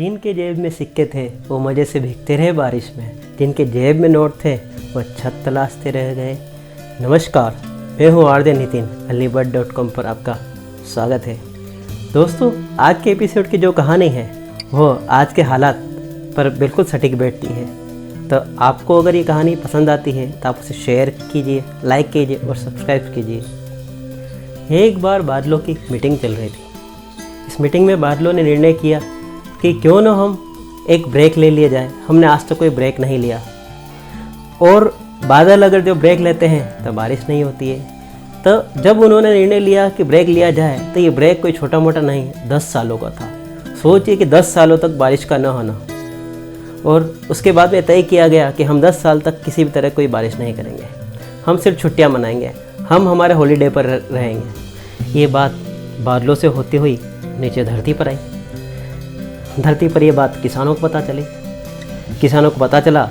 जिनके जेब में सिक्के थे वो मज़े से भीगते रहे बारिश में, जिनके जेब में नोट थे वो छत तलाशते रह गए। नमस्कार, मैं हूँ आरजे नितिन। अलीबर्ड.com पर आपका स्वागत है। दोस्तों, आज के एपिसोड की जो कहानी है वो आज के हालात पर बिल्कुल सटीक बैठती है। तो आपको अगर ये कहानी पसंद आती है तो आप उसे शेयर कीजिए, लाइक कीजिए और सब्सक्राइब कीजिए। एक बार बादलों की मीटिंग चल रही थी। इस मीटिंग में बादलों ने निर्णय किया कि क्यों ना हम एक ब्रेक ले लिया जाए। हमने आज तक कोई ब्रेक नहीं लिया, और बादल अगर जो ब्रेक लेते हैं तो बारिश नहीं होती है। तो जब उन्होंने निर्णय लिया कि ब्रेक लिया जाए तो ये ब्रेक कोई छोटा मोटा नहीं, 10 सालों का था। सोचिए कि 10 सालों तक बारिश का न होना, और उसके बाद में तय किया गया कि हम 10 साल तक किसी भी तरह कोई बारिश नहीं करेंगे, हम सिर्फ छुट्टियां मनाएंगे, हम हमारे हॉलीडे पर रहेंगे। ये बात बादलों से होती हुई नीचे धरती पर आई। धरती पर ये बात किसानों को पता चली। किसानों को पता चला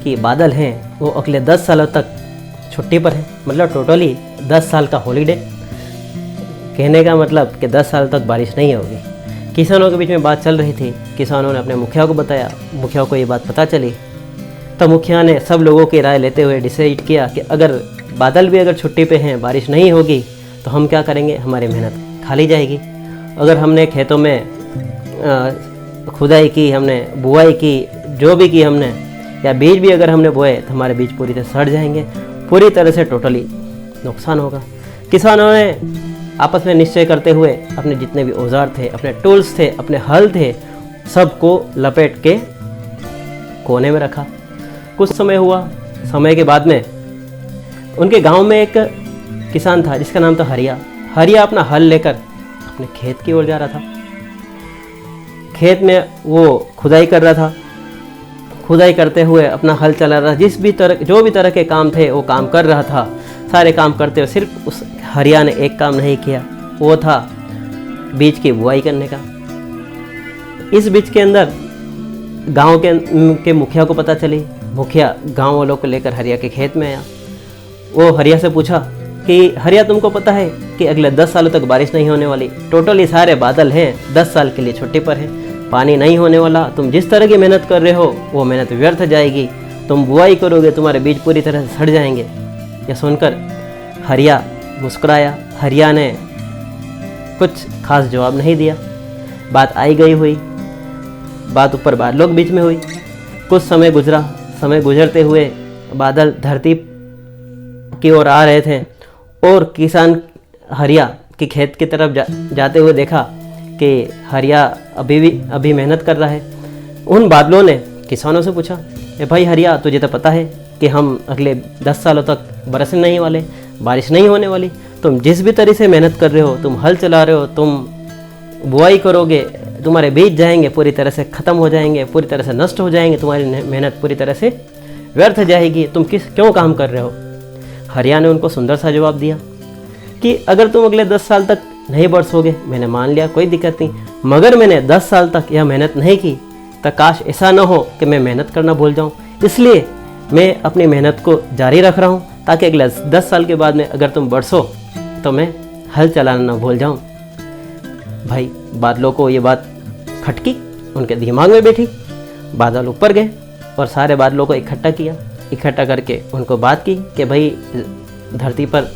कि बादल हैं वो अगले 10 सालों तक छुट्टी पर हैं, मतलब टोटली 10 साल का हॉलीडे। कहने का मतलब कि 10 साल तक बारिश नहीं होगी। किसानों के बीच में बात चल रही थी। किसानों ने अपने मुखिया को बताया, मुखिया को ये बात पता चली। तो मुखिया ने सब लोगों की राय लेते हुए डिसाइड किया कि अगर बादल भी अगर छुट्टी पे हैं, बारिश नहीं होगी तो हम क्या करेंगे, हमारी मेहनत खाली जाएगी। अगर हमने खेतों में खुदाई की, हमने बुआई की, जो भी की हमने, या बीज भी अगर हमने बोए तो हमारे बीज पूरी तरह सड़ जाएंगे, पूरी तरह से टोटली नुकसान होगा। किसानों ने आपस में निश्चय करते हुए अपने जितने भी औजार थे, अपने टूल्स थे, अपने हल थे, सबको लपेट के कोने में रखा। कुछ समय हुआ। समय के बाद में उनके गांव में एक किसान था जिसका नाम था हरिया। हरिया अपना हल लेकर अपने खेत की ओर जा रहा था। खेत में वो खुदाई कर रहा था। खुदाई करते हुए अपना हल चला रहा था। जो भी तरह के काम थे वो काम कर रहा था। सारे काम करते हुए सिर्फ उस हरिया ने एक काम नहीं किया, वो था बीज की बुआई करने का। इस बीज के अंदर गांव के मुखिया को पता चली। मुखिया गांव वालों को लेकर हरिया के खेत में आया। वो हरिया से पूछा कि हरिया, तुमको पता है कि अगले 10 सालों तक बारिश नहीं होने वाली, टोटली सारे बादल हैं 10 साल के लिए छुट्टी पर हैं, पानी नहीं होने वाला, तुम जिस तरह की मेहनत कर रहे हो वो मेहनत व्यर्थ जाएगी, तुम बुआई करोगे तुम्हारे बीज पूरी तरह से सड़ जाएंगे। यह सुनकर हरिया मुस्कुराया। हरिया ने कुछ खास जवाब नहीं दिया। बात आई गई हुई, बात ऊपर बादलों के बीच में हुई। कुछ समय गुजरा। समय गुजरते हुए बादल धरती की ओर आ रहे थे, और किसान हरिया के खेत की तरफ जाते हुए देखा कि हरिया अभी मेहनत कर रहा है। उन बादलों ने किसानों से पूछा, ए भाई हरिया, तुझे तो पता है कि हम अगले 10 सालों तक बरसने नहीं वाले, बारिश नहीं होने वाली। तुम जिस भी तरह से मेहनत कर रहे हो, तुम हल चला रहे हो, तुम बुआई करोगे, तुम्हारे बीज जाएंगे, पूरी तरह से ख़त्म हो जाएंगे, पूरी तरह से नष्ट हो जाएंगे, तुम्हारी मेहनत पूरी तरह से व्यर्थ जाएगी, तुम क्यों काम कर रहे हो। हरिया ने उनको सुंदर सा जवाब दिया कि अगर तुम अगले 10 साल तक नहीं बरसोगे, मैंने मान लिया, कोई दिक्कत नहीं, मगर मैंने 10 साल तक यह मेहनत नहीं की तो काश ऐसा न हो कि मैं मेहनत करना भूल जाऊं। इसलिए मैं अपनी मेहनत को जारी रख रहा हूं, ताकि अगले 10 साल के बाद में अगर तुम बरसो तो मैं हल चलाना न भूल जाऊं। भाई, बादलों को ये बात खटकी, उनके दिमाग में बैठी। बादल ऊपर गए और सारे बादलों को इकट्ठा किया। इकट्ठा करके उनको बात की कि भाई, धरती पर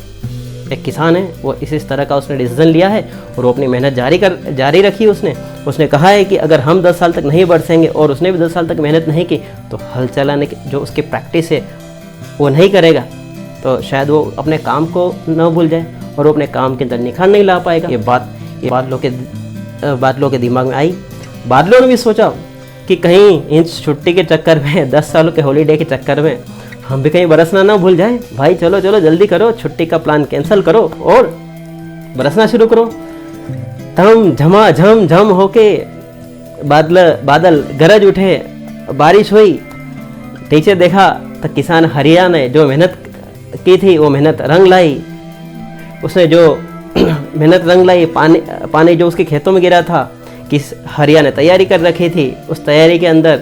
एक किसान है, वो इस तरह का उसने डिसीजन लिया है और वो अपनी मेहनत जारी रखी। उसने कहा है कि अगर हम 10 साल तक नहीं बरसेंगे, और उसने भी 10 साल तक मेहनत नहीं की, तो हल चलाने की जो उसकी प्रैक्टिस है वो नहीं करेगा, तो शायद वो अपने काम को न भूल जाए और वो अपने काम के अंदर निखार नहीं ला पाएगा। ये बात बादलों के दिमाग में आई। बादलों ने भी सोचा कि कहीं इन छुट्टी के चक्कर में, 10 सालों के हॉलीडे के चक्कर में हम भी कहीं बरसना ना भूल जाए। भाई चलो जल्दी करो, छुट्टी का प्लान कैंसिल करो और बरसना शुरू करो। तम झम होके बादल गरज उठे, बारिश हुई। नीचे देखा तो किसान हरिया ने जो मेहनत की थी वो मेहनत रंग लाई। उसने जो मेहनत रंग लाई, पानी जो उसके खेतों में गिरा था, किस हरिया ने तैयारी कर रखी थी, उस तैयारी के अंदर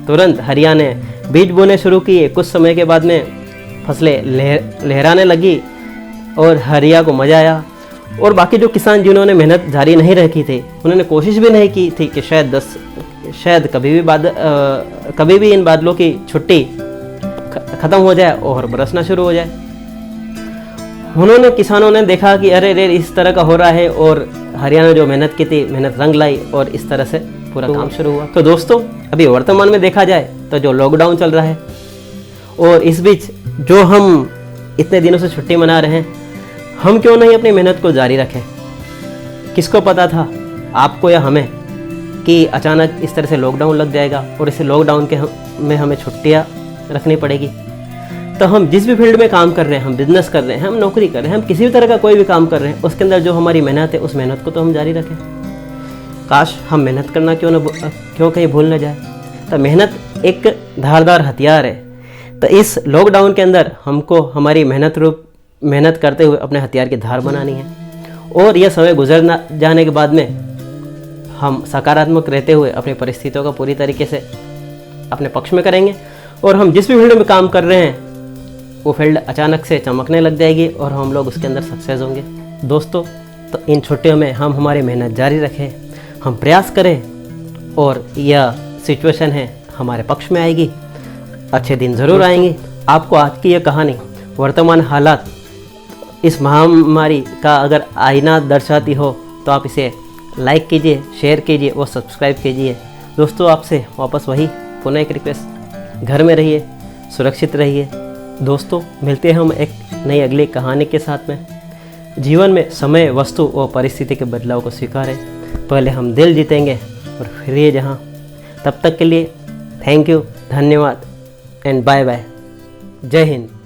तुरंत हरिया ने बीज बोने शुरू किए। कुछ समय के बाद में फसलें लहराने लगी और हरिया को मजा आया। और बाकी जो किसान जिन्होंने मेहनत जारी नहीं रखी थी, उन्होंने कोशिश भी नहीं की थी कि शायद शायद कभी भी इन बादलों की छुट्टी ख़त्म हो जाए और बरसना शुरू हो जाए। किसानों ने देखा कि अरे रे इस तरह का हो रहा है, और हरियाणा जो मेहनत की थी, मेहनत रंग लाई और इस तरह से पूरा काम शुरू हुआ। तो दोस्तों, अभी वर्तमान में देखा जाए तो जो लॉकडाउन चल रहा है, और इस बीच जो हम इतने दिनों से छुट्टी मना रहे हैं, हम क्यों नहीं अपनी मेहनत को जारी रखें। किसको पता था, आपको या हमें, कि अचानक इस तरह से लॉकडाउन लग जाएगा और इस लॉकडाउन में हमें छुट्टियाँ रखनी पड़ेगी। तो हम जिस भी फील्ड में काम कर रहे हैं, हम बिजनेस कर रहे हैं, हम नौकरी कर रहे हैं, हम किसी भी तरह का कोई भी काम कर रहे हैं, उसके अंदर जो हमारी मेहनत है, उस मेहनत को तो हम जारी रखें। काश हम मेहनत करना क्यों कहीं भूल न जाए। तो मेहनत एक धारदार हथियार है। तो इस लॉकडाउन के अंदर हमको हमारी मेहनत करते हुए अपने हथियार की धार बनानी है, और यह समय गुजर जाने के बाद में हम सकारात्मक रहते हुए अपनी परिस्थितियों का पूरी तरीके से अपने पक्ष में करेंगे, और हम जिस भी फील्ड में काम कर रहे हैं वो फील्ड अचानक से चमकने लग जाएगी और हम लोग उसके अंदर सक्सेस होंगे। दोस्तों, तो इन छुट्टियों में हम हमारी मेहनत जारी रखें, हम प्रयास करें, और यह सिचुएशन है हमारे पक्ष में आएगी, अच्छे दिन ज़रूर आएंगे। आपको आज की यह कहानी वर्तमान हालात, इस महामारी का अगर आईना दर्शाती हो तो आप इसे लाइक कीजिए, शेयर कीजिए और सब्सक्राइब कीजिए। दोस्तों, आपसे वापस वही पुनः एक रिक्वेस्ट, घर में रहिए, सुरक्षित रहिए। दोस्तों, मिलते हैं हम एक नई अगली कहानी के साथ में। जीवन में समय, वस्तु और परिस्थिति के बदलाव को स्वीकारें, पहले हम दिल जीतेंगे और फिर ये जहाँ। तब तक के लिए थैंक यू, धन्यवाद एंड बाय बाय। जय हिंद।